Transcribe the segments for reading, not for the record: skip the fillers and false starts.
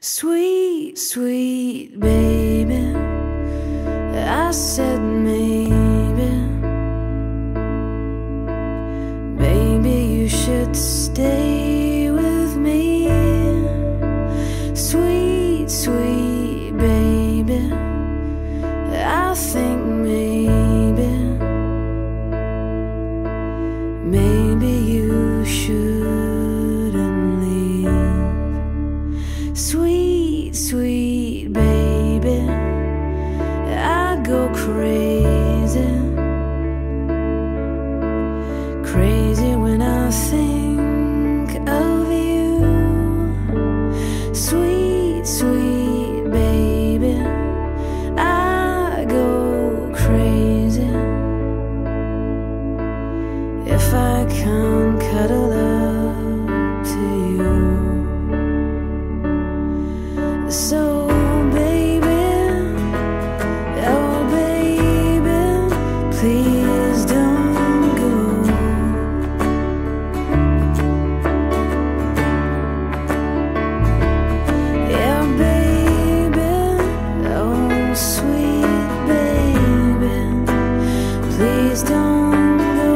Sweet, sweet baby, I said maybe, maybe you should stay with me. Sweet, sweet baby, I think maybe you shouldn't leave. Sweet, sweet baby, I go crazy, crazy when I think of you. Sweet, sweet baby, I go crazy if I can't cuddle up to you. So baby, oh baby, please don't go. Yeah baby, oh sweet baby, please don't go.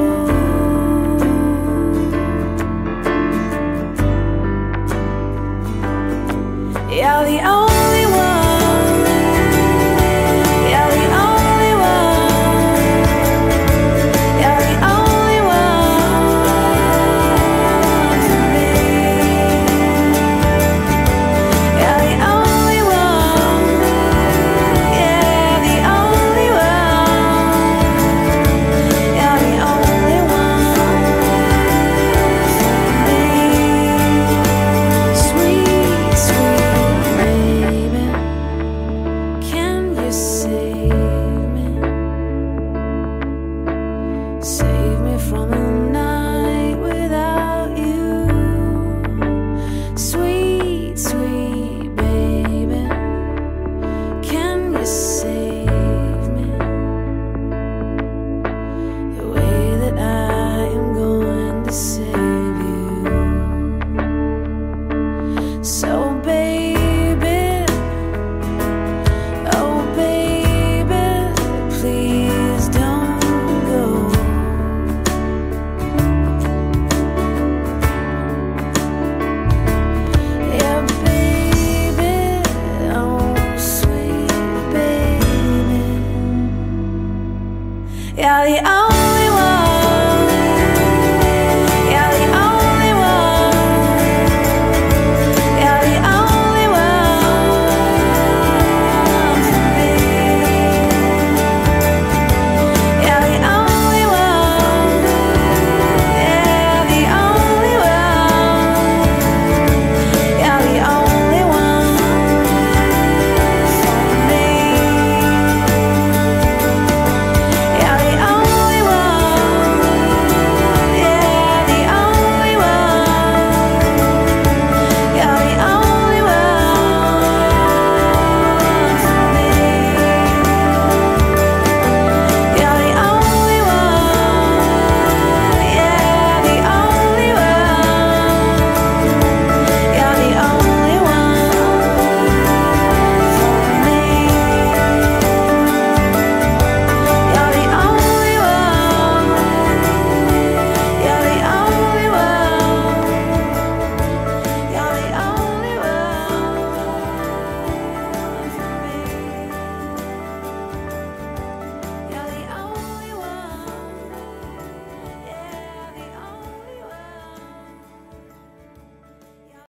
You're the only one, you're the only one, you're the only one for me. You're the only one, yeah, the only one, you're the only one for me. Sweet, sweet baby, can you save me? Save me from a night without you. Sweet, sweet baby, can you save me? The way that I am going to save you. So